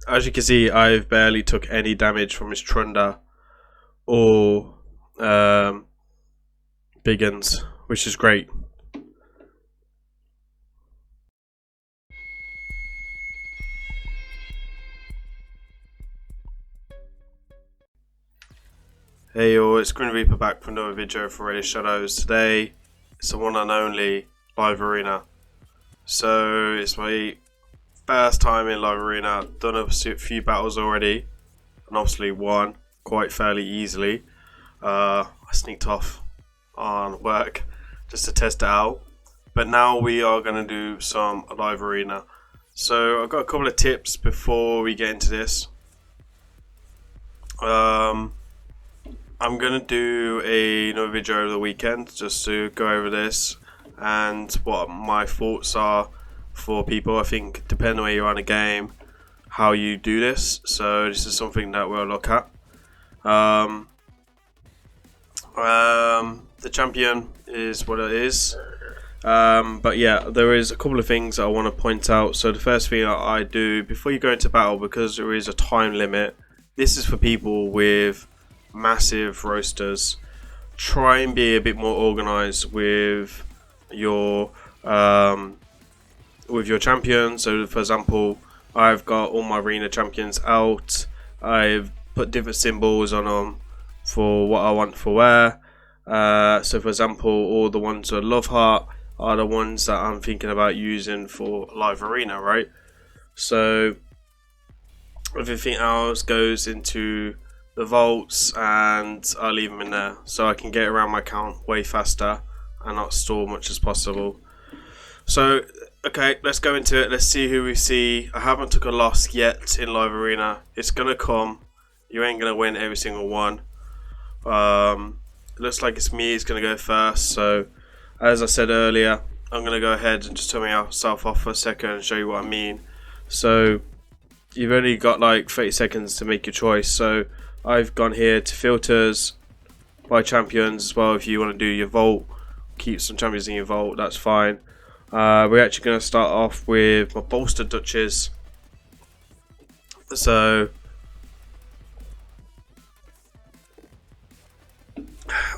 As you can see, I've barely took any damage from his Trunda or Biggins, which is great. Hey y'all, it's grimreaper back for another video for Raidshadowlegends. Today, it's the one and only live arena. So, it's my first time in live arena. Done a few battles already, and obviously won quite fairly easily. I sneaked off on work just to test it out. But now we are going to do some live arena. So, I've got a couple of tips before we get into this. I'm going to do another video over the weekend just to go over this and what my thoughts are for people. I think depending on where you are in a game, how you do this. So this is something that we'll look at. The champion is what it is. But yeah, there is a couple of things I want to point out. So the first thing I do before you go into battle, because there is a time limit, this is for people with massive rosters. Try and be a bit more organized with your champions. So for example, I've got all my arena champions out. I've put different symbols on them for what I want for where. So for example, all the ones with love heart are the ones that I'm thinking about using for live arena, right? So everything else goes into the vaults, and I'll leave them in there so I can get around my account way faster and not store much as possible. So okay, let's go into it. Let's see who we see. I haven't took a loss yet in live arena. It's gonna come. You ain't gonna win every single one. It looks like it's me. It's gonna go first. So as I said earlier, I'm gonna go ahead and just turn myself off for a second and show you what I mean. So you've only got like 30 seconds to make your choice. So I've gone here to filters by champions as well. If you want to do your vault, keep some champions in your vault, that's fine. We're actually going to start off with my bolstered duches. So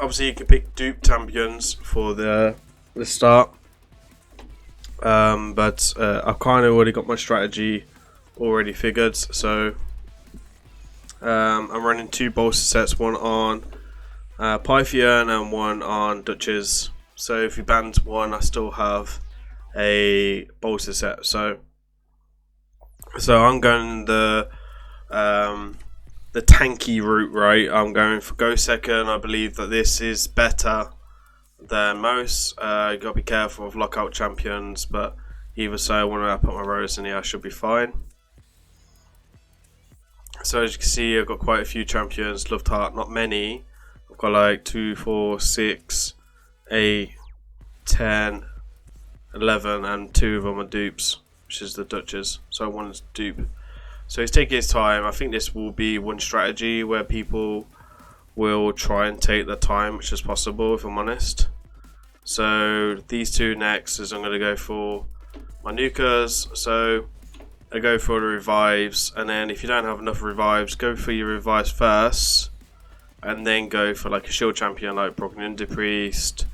obviously you can pick dupe champions for the start, but I've kind of already got my strategy already figured. So I'm running two bolster sets, one on Pythian and one on Duchess. So if you banned one, I still have a bolster set. So I'm going the tanky route, right? I'm going for go second. I believe that this is better than most. You gotta be careful of lockout champions, but either so, when I put my rose in here, I should be fine. So as you can see, I've got quite a few champions. Loved heart, not many. I've got like 2, 4, 6, 8, 10, 11, and 2 of them are dupes, which is the Duchess. So one's dupe. So he's taking his time. I think this will be one strategy where people will try and take the time much as possible, if I'm honest. So these two next is I'm going to go for my nukers. So I go for the revives, and then if you don't have enough revives, go for your revives first, and then go for like a shield champion like Broken Priest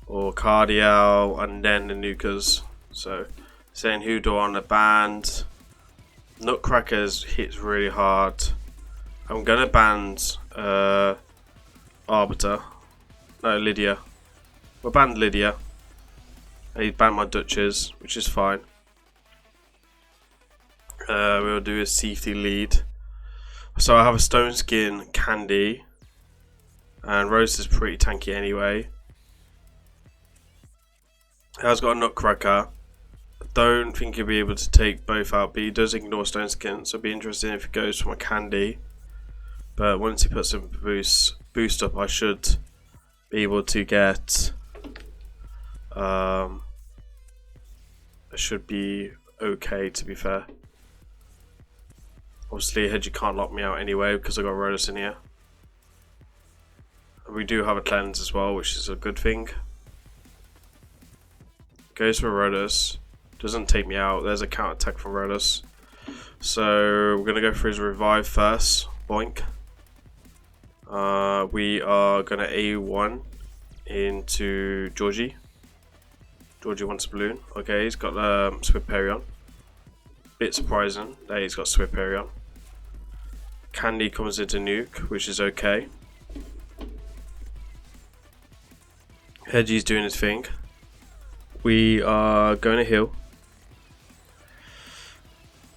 or Cardial, and then the nukers. So saying Hoodoo on the band. Nutcrackers hits really hard. I'm gonna ban Arbiter. No, Lydia. We'll ban Lydia. And he's banned my Duchess, which is fine. We'll do a safety lead. So I have a stone skin Candy, and Rose is pretty tanky anyway. Has got a Nutcracker. I don't think he'll be able to take both out, but he does ignore stone skin, so it'll be interesting if he goes for my Candy. But once he puts some boost up, I should be able to get. I should be okay, to be fair. Obviously, Hedgie can't lock me out anyway because I got Rhodas in here. And we do have a cleanse as well, which is a good thing. Goes for Rhodas. Doesn't take me out. There's a counter attack from Rhodas. So we're gonna go for his revive first. Boink. We are gonna A1 into Georgie. Georgie wants a balloon. Okay, he's got Swift Parry on. Bit surprising that he's got Swift Parry on. Candy comes into nuke, which is okay. Hedgie's doing his thing. We are going to heal.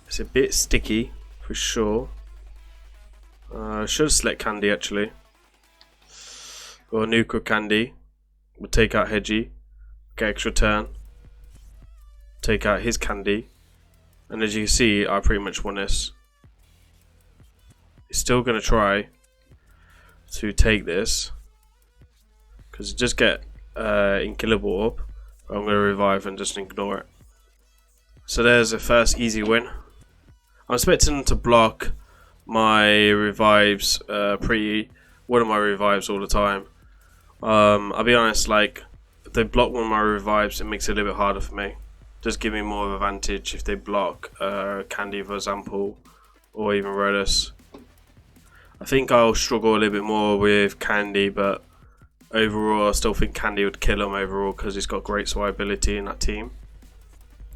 It's a bit sticky for sure. Should have select Candy actually. Or nuke with Candy. We'll take out Hedgie. Get extra turn. Take out his Candy. And as you can see, I pretty much won this. He's still going to try to take this. Because just get Inkillable up. I'm going to revive and just ignore it. So there's the first easy win. I'm expecting them to block my revives one of my revives all the time. I'll be honest, like if they block one of my revives, it makes it a little bit harder for me. Just give me more of an advantage if they block Candy, for example, or even Rodus. I think I'll struggle a little bit more with Candy, but overall I still think Candy would kill him overall because he's got great survivability in that team.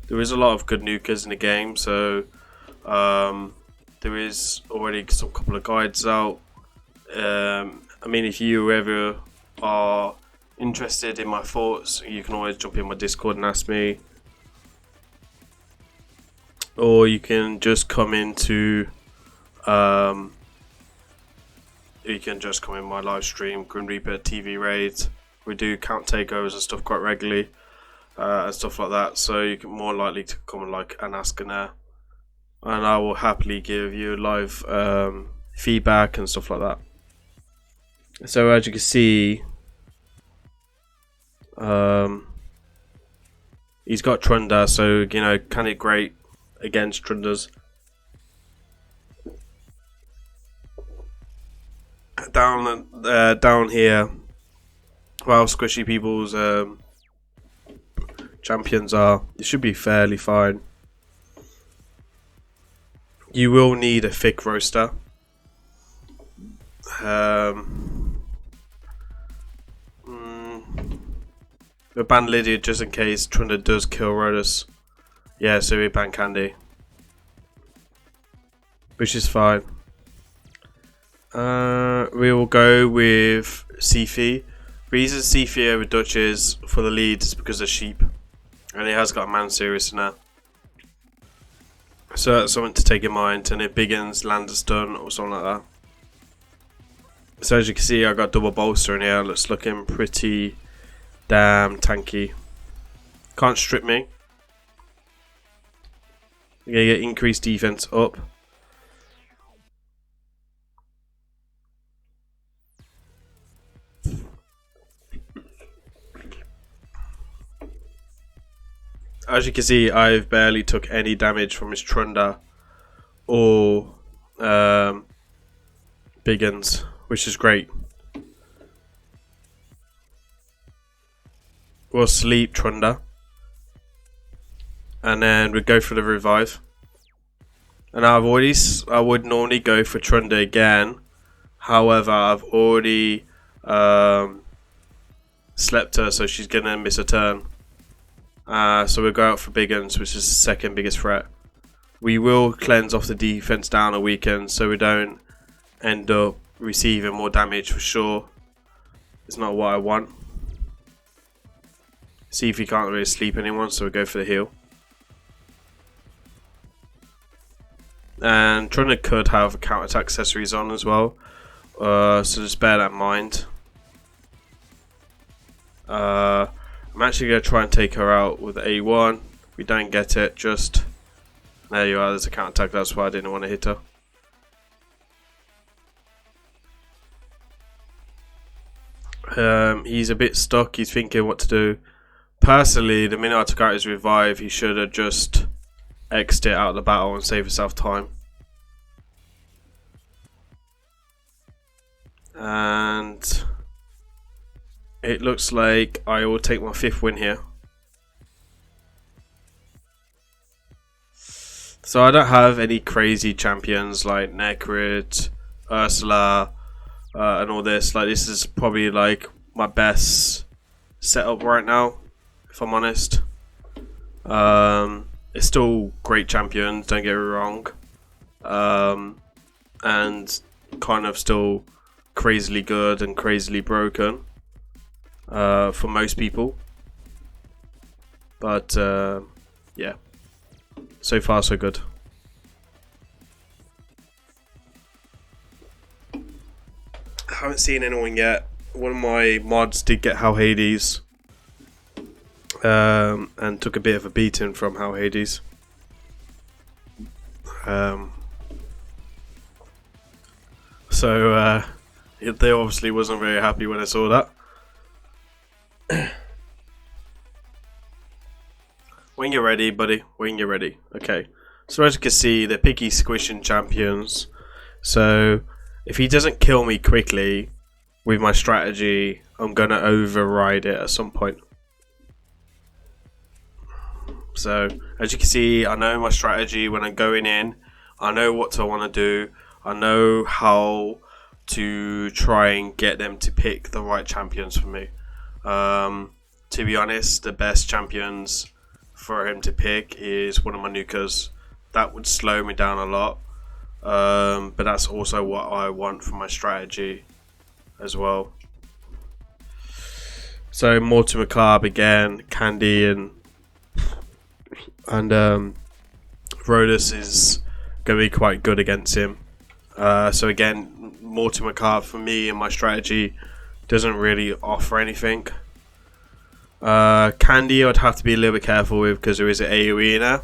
There is a lot of good nukers in the game, so there is already some couple of guides out. I mean, if you ever are interested in my thoughts, you can always jump in my Discord and ask me, or you can just come into my live stream, grimreapertvraid. We do count takeovers and stuff quite regularly and stuff like that, so you can more likely to come and ask in there, and I will happily give you live feedback and stuff like that. So as you can see, he's got Trunda, so you know, kind of great against Trundas. Down here, while squishy people's champions are, it should be fairly fine. You will need a thick roaster. We ban Lydia just in case Trunda does kill Rodus. Yeah, so we ban Candy, which is fine. We will go with Sifi. Reason Sifi over Dutch is for the lead is because of sheep, and he has got a man series now. So that's something to take in mind. And if Biggins lands a stun or something like that. So as you can see, I got double bolster in here. It's looking pretty damn tanky. Can't strip me. You're gonna get increased defense up. As you can see, I've barely took any damage from his Trunda or Biggins, which is great. We'll sleep Trunda, and then we go for the revive. And I would normally go for Trunda again. However, I've already slept her, so she's gonna miss a turn. So we'll go out for Biggins, which is the second biggest threat. We will cleanse off the defense down a weekend, so we don't end up receiving more damage for sure. It's not what I want. See if he can't really sleep anyone, so we go for the heal. And Trunda could have counter attack accessories on as well, so just bear that in mind. I'm actually going to try and take her out with A1. If we don't get it, just... There you are, there's a counter attack, that's why I didn't want to hit her. He's a bit stuck, he's thinking what to do. Personally, the minute I took out his revive, he should have just exited out of the battle and saved himself time. And it looks like I will take my 5th win here. So I don't have any crazy champions like Necrit, Ursula, and all this. Like, this is probably like my best setup right now, if I'm honest. It's still great champions, don't get me wrong. And kind of still crazily good and crazily broken for most people. But yeah, so far so good. I haven't seen anyone yet. One of my mods did get Hal Hades, and took a bit of a beating from Hal Hades. So they obviously wasn't very happy when I saw that. When you're ready, buddy. When you're ready. Okay. So as you can see, they're picky squishing champions. So if he doesn't kill me quickly with my strategy, I'm going to override it at some point. So as you can see, I know my strategy when I'm going in. I know what I want to do. I know how to try and get them to pick the right champions for me. To be honest, the best champions for him to pick is one of my nukers. That would slow me down a lot, but that's also what I want for my strategy as well. So Mortal Macabre again, Candy and Rhodus is going to be quite good against him. So again, Mortal Macabre for me and my strategy doesn't really offer anything. Candy I'd have to be a little bit careful with because there is an AoE now.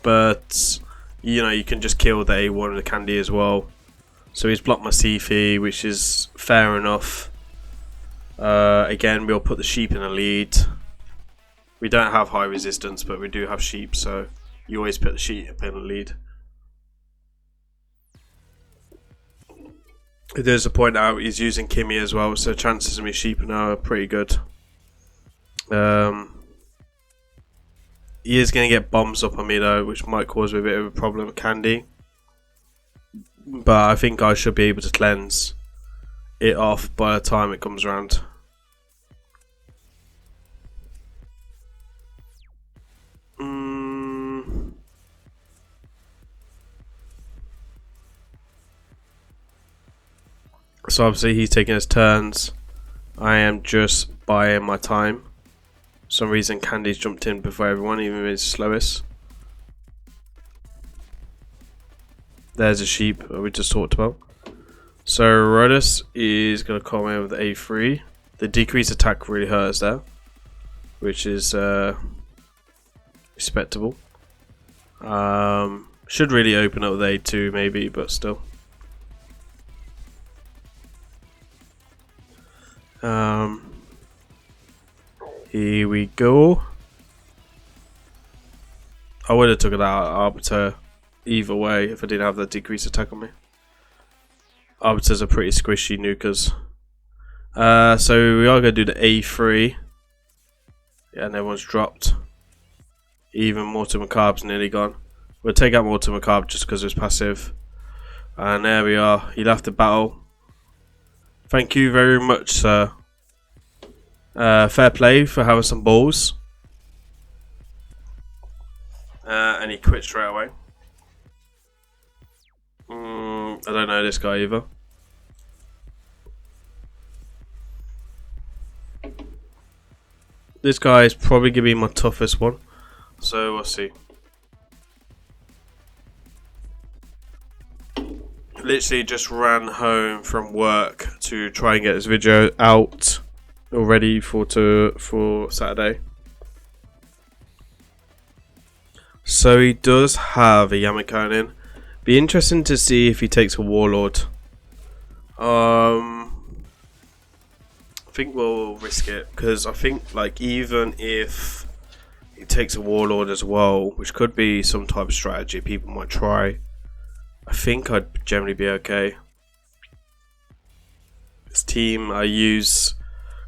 But you know, you can just kill the A1 with the Candy as well. So he's blocked my Siphi, which is fair enough. Again, we'll put the sheep in the lead. We don't have high resistance, but we do have sheep, so you always put the sheep in the lead. There's a point out he's using Kimmy as well, so chances of me sheep now are pretty good. He is going to get bombs up on me though, which might cause me a bit of a problem with Candy. But I think I should be able to cleanse it off by the time it comes around. So obviously he's taking his turns. I am just buying my time. For some reason Candy's jumped in before everyone, even if it's slowest. There's a sheep that we just talked about. So Rhodus is going to come in with A3. The decreased attack really hurts there, which is respectable. Should really open up with A2 maybe, but still. Here we go. I would have took it out Arbiter either way if I didn't have that decreased attack on me. Arbiters are pretty squishy nukers. So we are going to do the A3. Yeah, and everyone's dropped. Even Mortal Macabre's nearly gone. We'll take out Mortal Macabre just because it's passive. And there we are. He left the battle. Thank you very much, sir. Fair play for having some balls. And he quit straight away. I don't know this guy either. This guy is probably going to be my toughest one. So we'll see. Literally just ran home from work to try and get this video out already for Saturday. So he does have a Yamakonin. Be interesting to see if he takes a Warlord. I think we'll risk it because I think like even if he takes a Warlord as well, which could be some type of strategy people might try, I think I'd generally be okay. This team I use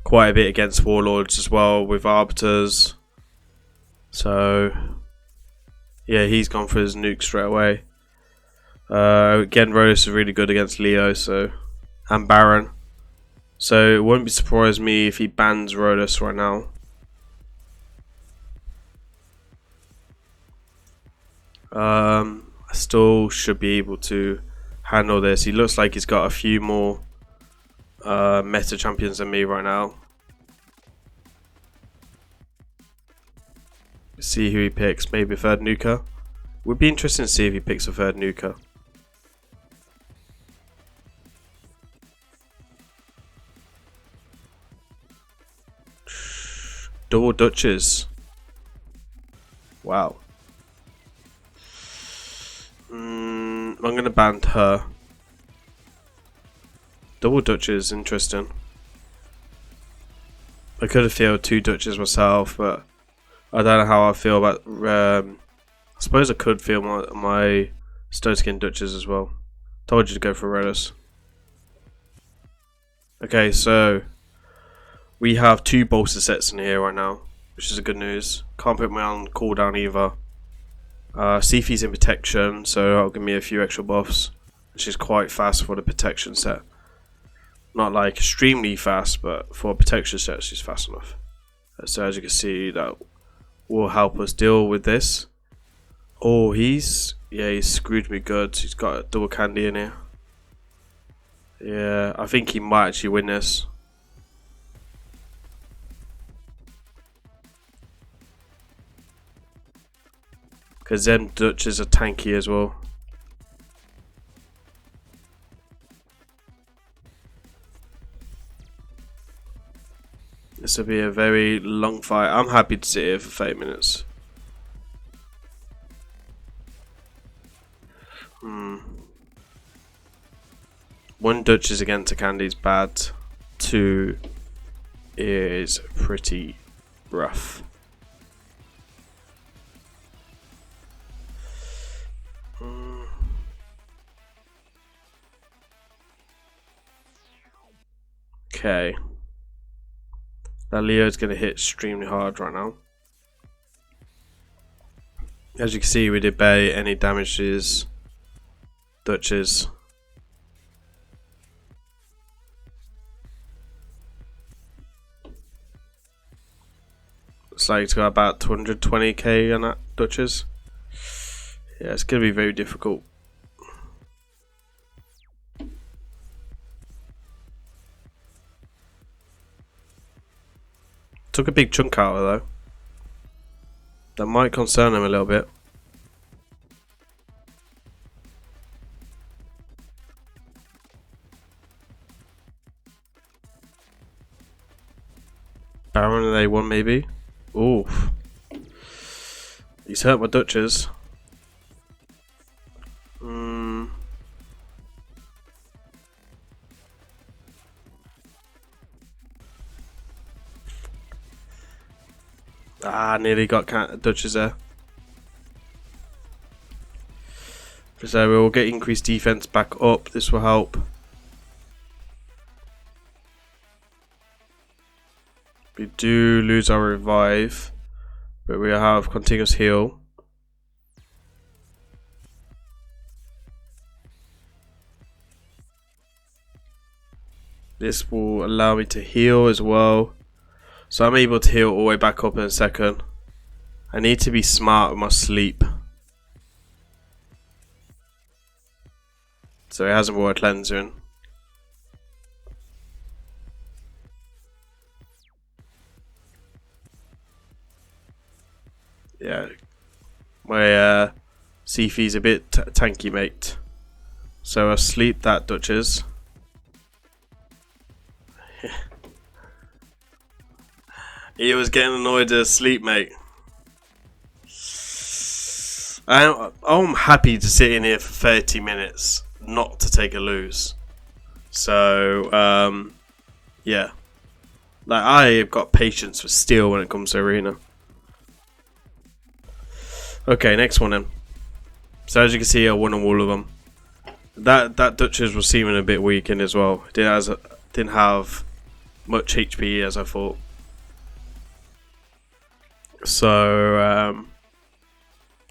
quite a bit against Warlords as well with Arbiters. So yeah, he's gone for his nuke straight away. Again, Rhodes is really good against Leo, and Baron. So it won't be surprised me if he bans Rhodes right now. I still should be able to handle this. He looks like he's got a few more meta champions than me right now. See who he picks. Maybe a third nuker. Would be interesting to see if he picks a third nuker. Double Duchess. Wow. I'm gonna ban her. Double Duchess, interesting. I could have fielded 2 Duchess myself, but I don't know how I feel about. I suppose I could feel my Stone Skin Duchess as well. Told you to go for Rhodes. Okay, so we have 2 bolster sets in here right now, which is a good news. Can't put me on cooldown either. Sifi's in protection, so that'll give me a few extra buffs. She's quite fast for the protection set. Not like extremely fast, but for a protection set, she's fast enough. So as you can see, that will help us deal with this. Oh, he's screwed me good. He's got a double candy in here. Yeah, I think he might actually win this. Because them Dutches are tanky as well. This will be a very long fight. I'm happy to sit here for 30 minutes. One Duchess against a candy is bad. 2 is pretty rough. Okay. That Leo's going to hit extremely hard right now. As you can see, we did barely any damage to his Duchess. Looks like it's got about 220k on that Duchess. Yeah, it's going to be very difficult. Took a big chunk out of her though. That might concern him a little bit. Baron of A1 maybe. Oof. He's hurt my Duchess. Nearly got Duchess there. So we'll get increased defense back up. This will help. We do lose our revive, but we have continuous heal. This will allow me to heal as well. So I'm able to heal all the way back up in a second. I need to be smart with my sleep. So it hasn't brought a cleanser in. Yeah. My Sifi's a bit tanky, mate. So I'll sleep that Duchess. He was getting annoyed at sleep, mate. I'm happy to sit in here for 30 minutes, not to take a lose. So, yeah. Like, I've got patience for steel when it comes to arena. Okay, next one then. So as you can see, I won on all of them. That Duchess was seeming a bit weak in as well. Didn't have much HP as I thought. So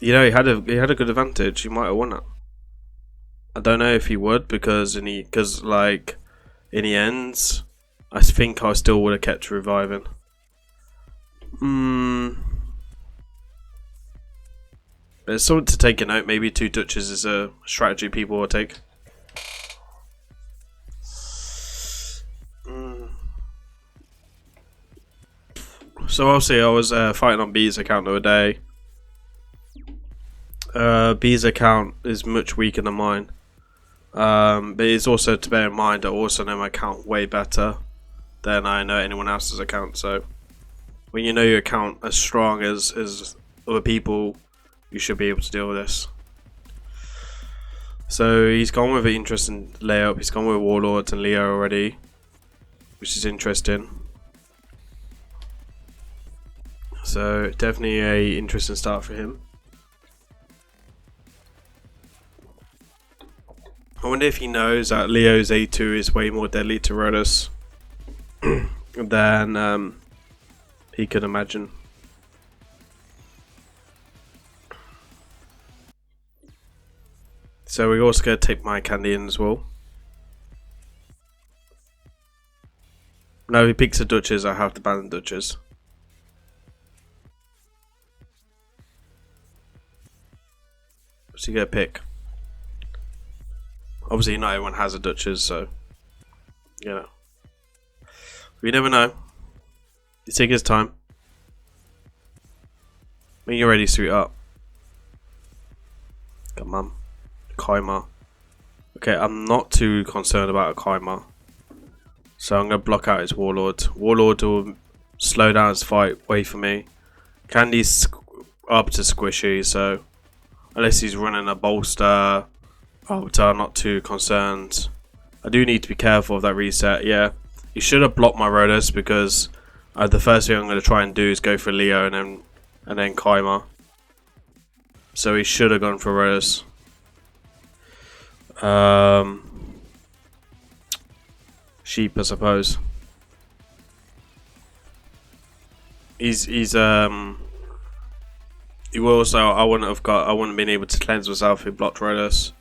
you know, he had a good advantage. He might have won it. I don't know if he would, because like in the end, I think I still would have kept reviving. There's something to take a note. Maybe 2 touches is a strategy people will take. So obviously I was fighting on B's account the other day. B's account is much weaker than mine. But it's also to bear in mind I also know my account way better than I know anyone else's account. So when you know your account as strong as other people, you should be able to deal with this. So he's gone with an interesting layout. He's gone with Warlords and Leo already, which is interesting. So definitely a interesting start for him. I wonder if he knows that Leo's A2 is way more deadly to Rhodas than he could imagine. So we're also going to take my candy in as well. No, he picks the Duchess, I have to ban the Duchess. What's he going to pick? Obviously not everyone has a Duchess, so you know. We never know. You take his time. When you're ready, sweetheart. Come on. Kaima. Okay, I'm not too concerned about a Kaima. So I'm going to block out his Warlord. Warlord will slow down his fight, wait for me. Candy's up to squishy, so unless he's running a bolster, I'm not too concerned. I do need to be careful of that reset. Yeah, he should have blocked my Rhodas, because the first thing I'm going to try and do is go for Leo and then Kaima. So he should have gone for Rhodas. Sheep, I suppose. He will also. I wouldn't have been able to cleanse myself if he blocked Rhodas,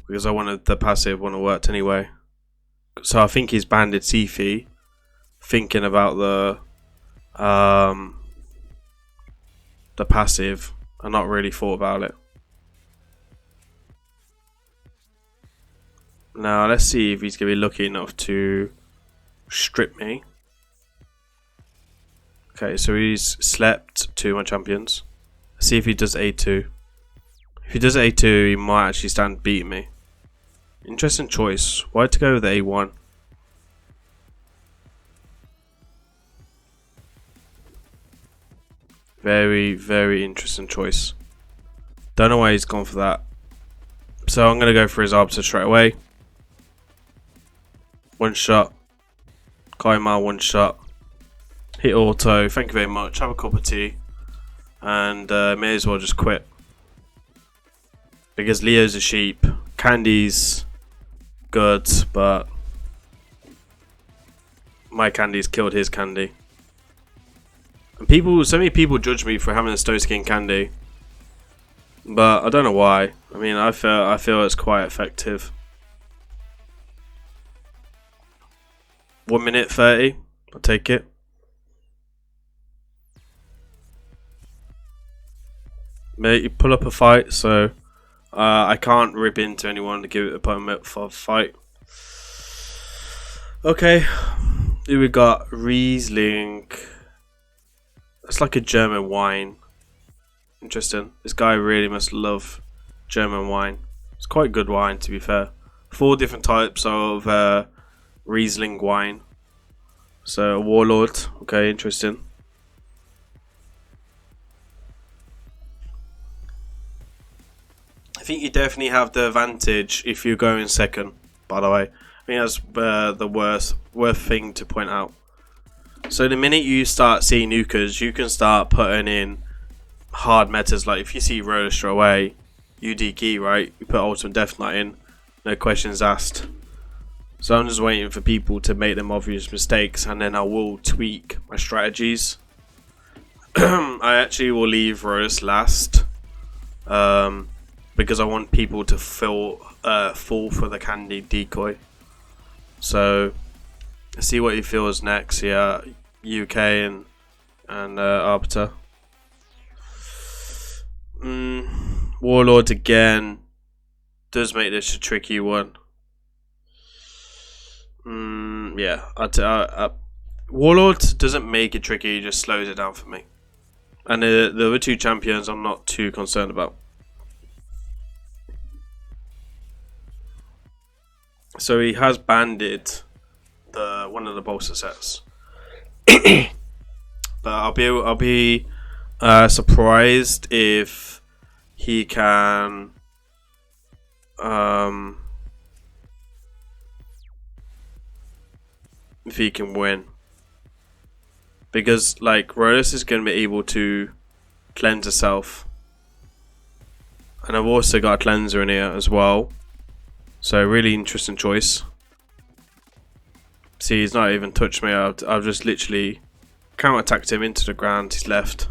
because I wanted the passive wouldn't have worked anyway. So I think he's banded Sifi, thinking about the passive and not really thought about it. Now let's see if he's going to be lucky enough to strip me. Okay, so he's slept 2 of my champions. Let's see if he does A2. If he does A2, he might actually stand beating me. Interesting choice. Why to go with A1? Very, very interesting choice. Don't know why he's gone for that. So I'm going to go for his arbiter straight away. 1 shot. Kaima, 1 shot. Hit auto. Thank you very much. Have a cup of tea. And may as well just quit. Because Leo's a sheep. Candy's good, but my Candy's killed his Candy. And so many people judge me for having a Stone Skin Candy. But I don't know why. I mean, I feel it's quite effective. 1 minute 30. I'll take it. Mate, you pull up a fight, so I can't rip into anyone to give it a permit for a fight. Okay, here we got Riesling. That's like a German wine. Interesting. This guy really must love German wine. It's quite good wine, to be fair. 4 different types of Riesling wine. So, a Warlord. Okay, interesting. I think you definitely have the advantage if you're going second, by the way. I think that's the worst thing to point out. So the minute you start seeing nukers, you can start putting in hard metas. Like if you see Rhoda straight away, you DK, right? You put Ultimate Death Knight in, no questions asked. So I'm just waiting for people to make them obvious mistakes, and then I will tweak my strategies. I actually will leave Rose last. Because I want people to fall for the candy decoy. So see what he feels next. Yeah, UK and Arbiter. Warlord again does make this a tricky one. Yeah, Warlord doesn't make it tricky; he just slows it down for me. And the other two champions, I'm not too concerned about. So he has banded one of the bolster sets, but I'll be surprised if he can win, because like Rhodas is going to be able to cleanse herself, and I've also got a cleanser in here as well. So really interesting choice. See, he's not even touched me. I've just literally counter-attacked him into the ground. He's left.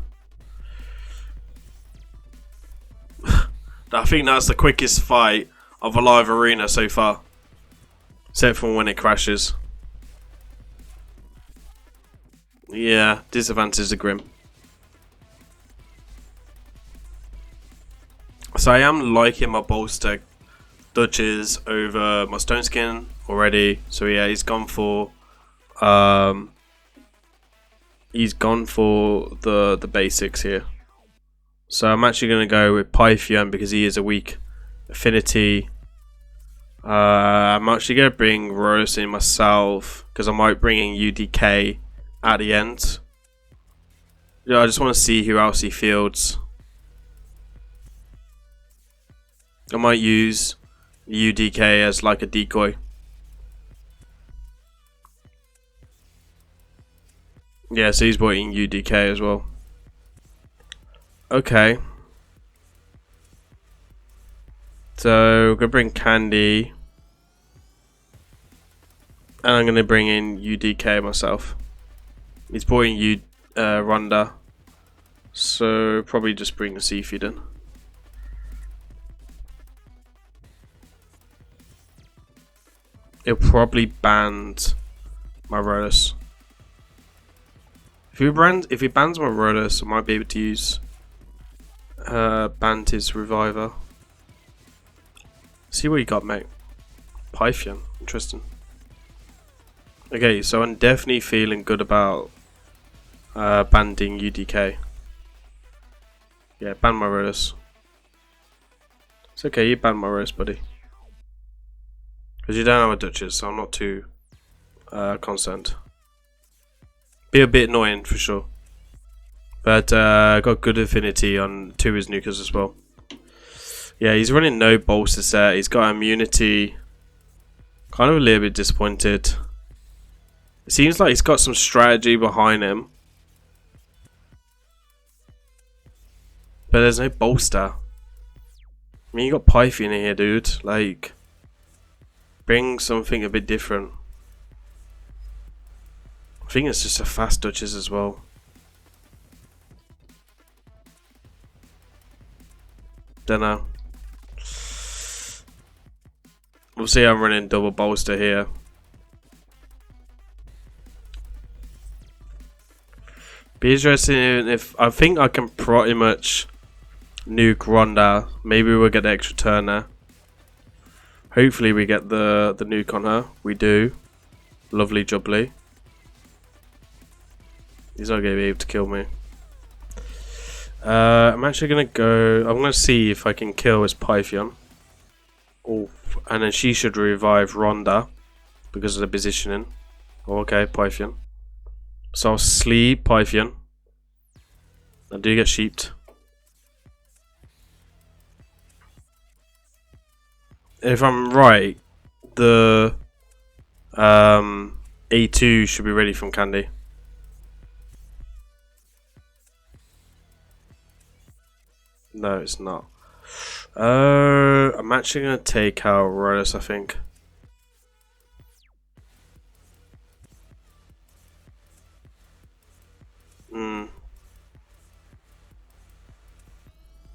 I think that's the quickest fight of a live arena so far, except for when it crashes. Yeah, disadvantage the Grim. So I am liking my bolster Dutches over my stone skin already. So yeah, he's gone for the basics here. So I'm actually going to go with Pythian because he is a weak affinity. I'm actually going to bring Rose in myself because I might bring in UDK at the end. Yeah, I just want to see who else he fields. I might use UDK as like a decoy. Yeah, so he's putting UDK as well. Okay. So, we're going to bring Candy. And I'm going to bring in UDK myself. He's putting Ronda. So, probably just bring the Seafeed in. He'll probably ban my Rodus. If he bans my Rodus, I might be able to use ban his Reviver. See what you got, mate. Pythian, interesting. Okay, so I'm definitely feeling good about banding UDK. Yeah, ban my Rodus. It's okay, you ban my Rodus, buddy. Because you don't have a Duchess, so I'm not too concerned. Be a bit annoying for sure. But got good affinity on 2 of his nukers as well. Yeah, he's running no bolster set. He's got immunity. Kind of a little bit disappointed. It seems like he's got some strategy behind him. But there's no bolster. I mean, you got Pythian in here, dude. Like, bring something a bit different. I think it's just a fast Duchess as well. Don't know. We'll see. I'm running double bolster here. Be interesting if I think I can pretty much nuke Ronda. Maybe we'll get the extra turn there. Hopefully we get the nuke on her. We do. Lovely jubbly. He's not going to be able to kill me. I'm actually going to go... I'm going to see if I can kill his Pythian. Oh, and then she should revive Ronda because of the positioning. Oh, okay, Pythian. So I'll sleep Pythian. I do get sheeped. If I'm right, the A2 should be ready from Candy. No, it's not. I'm actually going to take out Rodus, I think.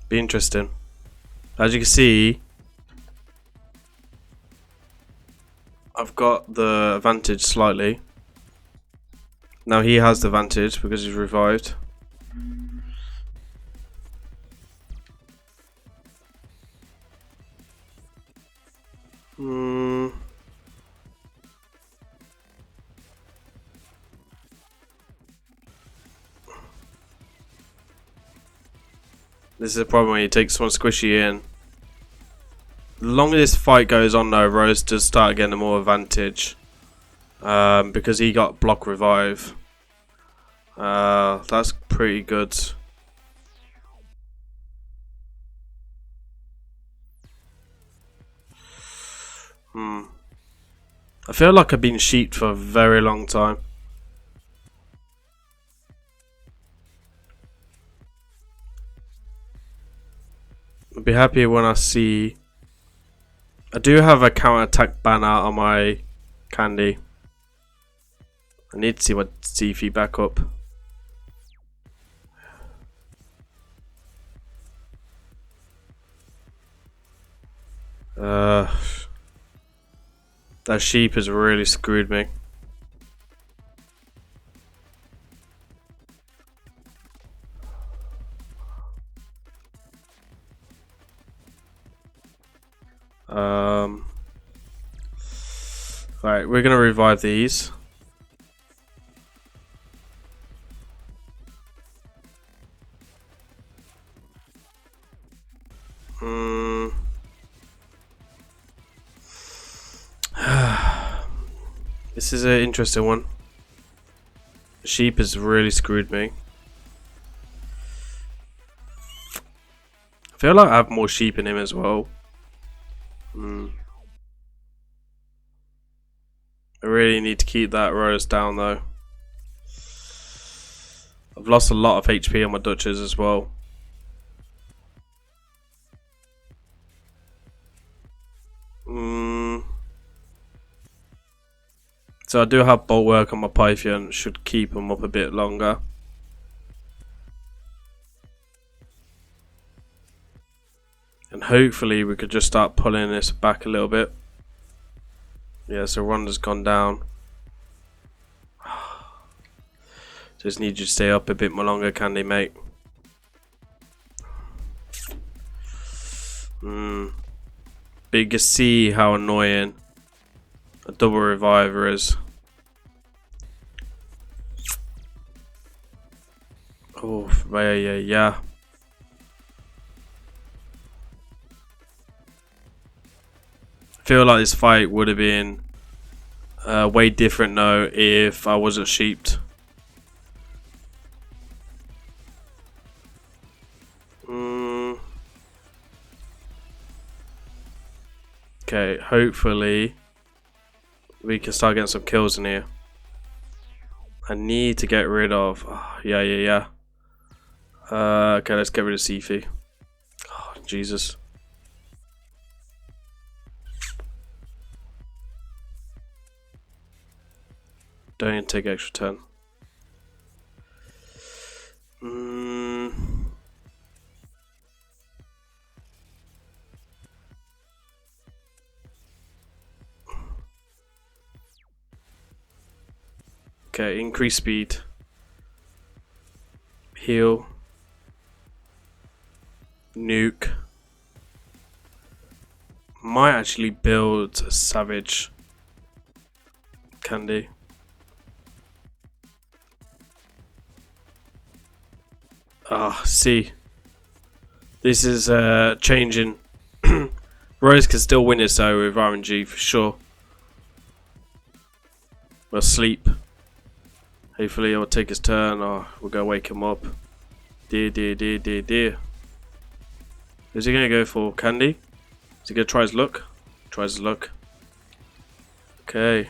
Be interesting. As you can see, I've got the advantage slightly. Now he has the advantage because he's revived. This is the problem when you take someone squishy in. The longer this fight goes on though, Rose does start getting more advantage. Because he got block revive. That's pretty good. I feel like I've been sheeped for a very long time. I'll be happy when I see. I do have a counter attack banner on my candy. I need to see my CF back up. That sheep has really screwed me. Right, we're gonna revive these. This is an interesting one. The sheep has really screwed me. I feel like I have more sheep in him as well. I really need to keep that Rose down though. I've lost a lot of HP on my Duchess as well. So I do have bolt work on my Python, should keep them up a bit longer. And hopefully we could just start pulling this back a little bit. Yeah, so Rhonda's gone down. Just need you to stay up a bit more longer, Candy, mate. But you can see how annoying a double reviver is. Oh, yeah. I feel like this fight would have been way different though if I wasn't sheeped. Okay, hopefully we can start getting some kills in here. I need to get rid of. Oh, yeah. Okay, let's get rid of Sifi. Oh, Jesus. Don't even take extra turn. Okay, increase speed. Heal. Nuke. Might actually build a Savage Candy. See. This is changing. Rose can still win this though with RNG for sure. We'll sleep. Hopefully he'll take his turn or we'll go wake him up. Dear. Is he gonna go for Candy? Is he gonna try his luck? Tries his luck. Okay.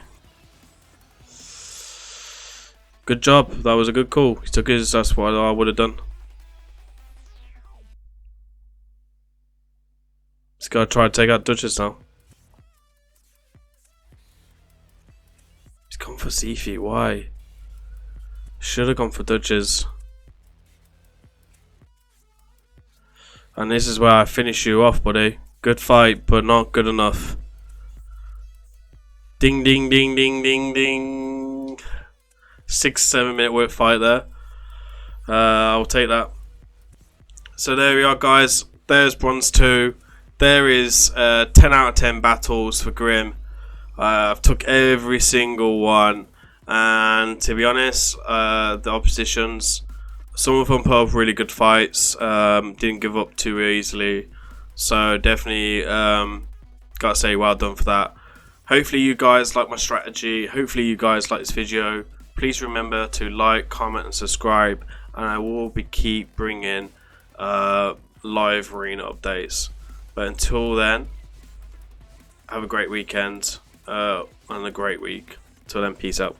Good job. That was a good call. He took his. That's what I would have done. He's gotta try to take out Duchess now. He's gone for Sifi. Why? Should have gone for Duchess. And this is where I finish you off, buddy. Good fight, but not good enough. Ding, ding, ding, ding, ding, ding. 6-7 minute work fight there. I'll take that. So there we are, guys. There's bronze 2. There is 10 out of 10 battles for Grim. I've took every single one, and to be honest, the oppositions, some of them put up really good fights. Didn't give up too easily, so definitely gotta say well done for that. Hopefully you guys like my strategy. Hopefully you guys like this video. Please remember to like, comment, and subscribe, and I will keep bringing live arena updates. But until then, have a great weekend and a great week. Till then, peace out.